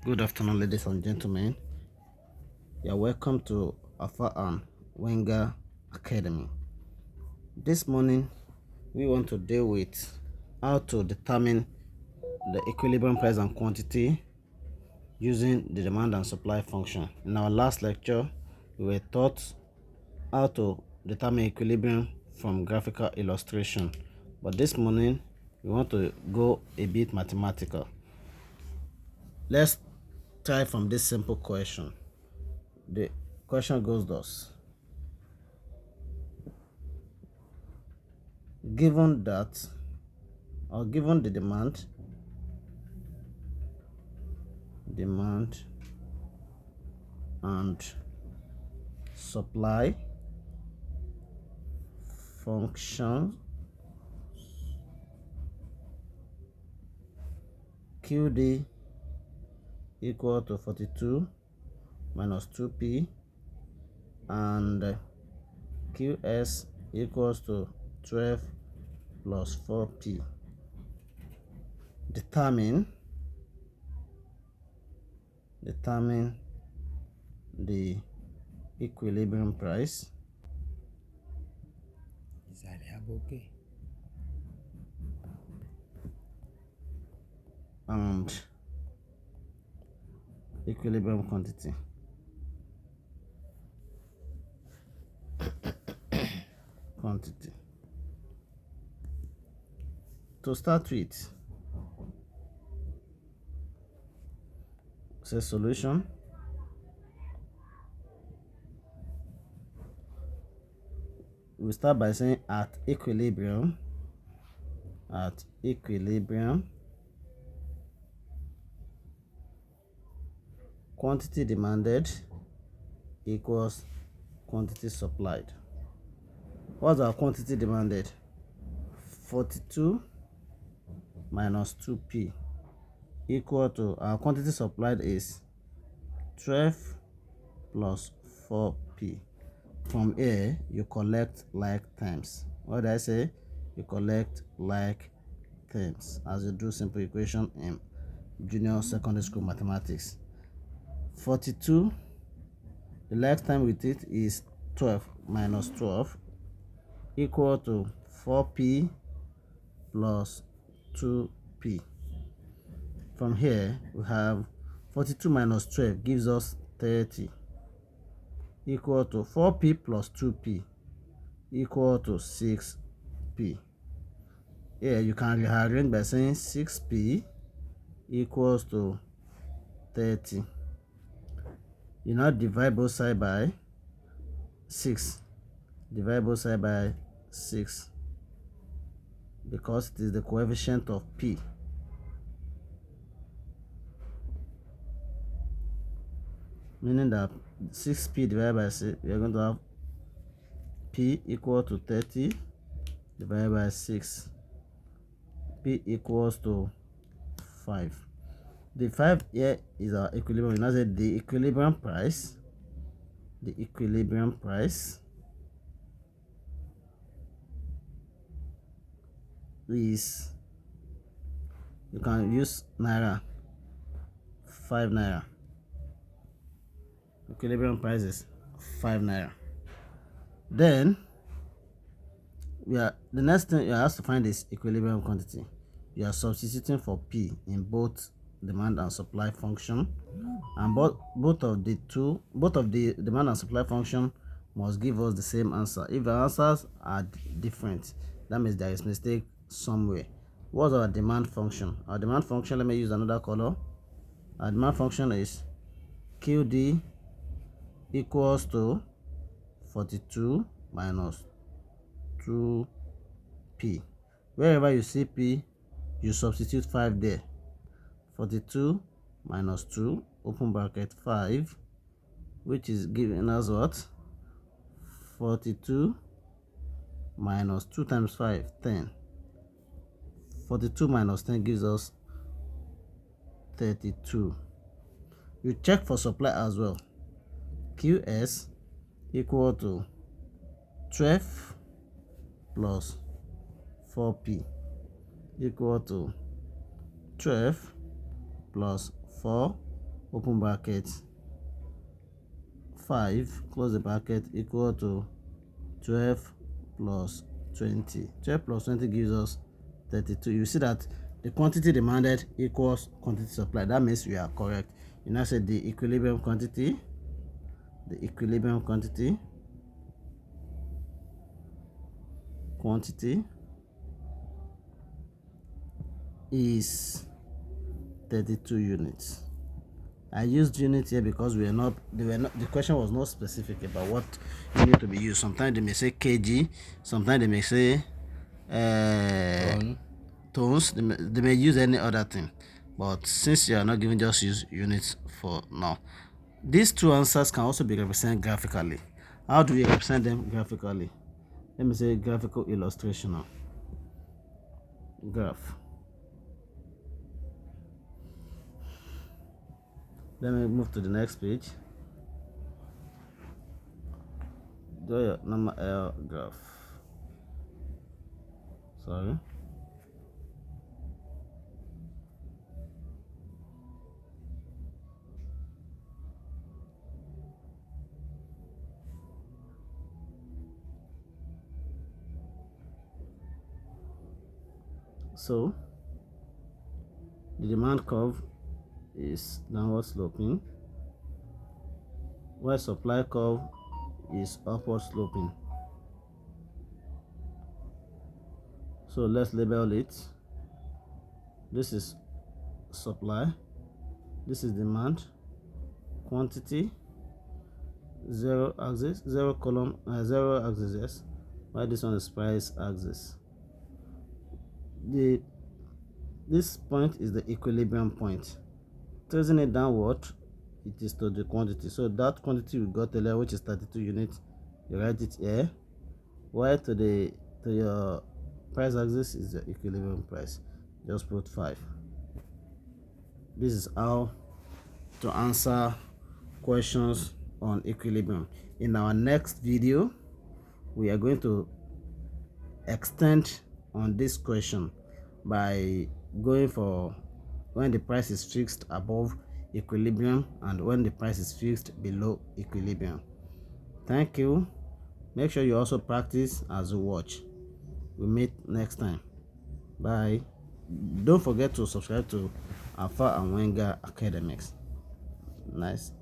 Good afternoon, ladies and gentlemen. You are welcome to Alpha and Wenger Academy. This morning, we want to deal with how to determine the equilibrium price and quantity using the demand and supply function. In our last lecture, we were taught how to determine equilibrium from graphical illustration. But this morning, we want to go a bit mathematical. Let's try from this simple question. The question goes thus: given that, or given the demand and supply function QD equal to 42 minus 2p and QS equals to 12 plus 4p, determine the equilibrium price and equilibrium quantity. To start with, say solution. We start by saying at equilibrium, quantity demanded equals quantity supplied. What's our quantity demanded? 42 minus 2p equal to, our quantity supplied is 12 plus 4p. From here, you collect like terms. What did I say? You collect like terms as you do simple equation in junior secondary school mathematics. 42, the like term with it is 12 minus 12 equal to 4p plus 2p. From here, we have 42 minus 12 gives us 30 equal to 4p plus 2p equal to 6p. Here you can rearrange by saying 6p equals to 30. You now divide both sides by 6. Divide both sides by 6 because it is the coefficient of p. Meaning that 6p divided by 6, we are going to have p equal to 30 divided by 6. P equals to 5. The 5 here is our equilibrium. We now say the equilibrium price is, you can use naira, 5 naira. Equilibrium price is 5 naira. Then the next thing you have to find is equilibrium quantity. You are substituting for p in both demand and supply function, and both of the demand and supply function must give us the same answer. If the answers are different, that means there is mistake somewhere. What's our demand function? Our demand function, let me use another color. Our demand function is QD equals to 42 minus 2p. Wherever you see p, you substitute 5 there. 42 minus 2 open bracket 5, which is giving us what? 42 minus 2 times 5, 10. 42 minus 10 gives us 32. You check for supply as well. QS equal to 12 plus 4p equal to 12 plus 4 open bracket, 5 close the bracket, equal to 12 plus 20. 12 plus 20 gives us 32. You see that the quantity demanded equals quantity supplied. That means we are correct. You now say the equilibrium quantity is 32 units. I used units here because the question was not specific about what you need to be used. Sometimes they may say kg, sometimes they may say tons, they may use any other thing, but since you are not giving, just use units for now. These two answers can also be represented graphically. How do we represent them graphically? Let me say graphical illustration now. Graph. Let me move to the next page. Draw your number L graph. Sorry. So the demand curve is downward sloping, while supply curve is upward sloping. So let's label it. This is supply, this is demand, quantity, zero axis, zero column, zero axis, yes, while this one is price axis. This point is the equilibrium point. Tracing it downward, it is to the quantity. So that quantity we got earlier, which is 32 units, you write it here. While to your price axis is the equilibrium price. Just put 5. This is how to answer questions on equilibrium. In our next video, we are going to extend on this question by going for when the price is fixed above equilibrium and when the price is fixed below equilibrium. Thank you. Make sure you also practice as you watch. We meet next time. Bye. Don't forget to subscribe to Alpha and Wenger Academics. Nice.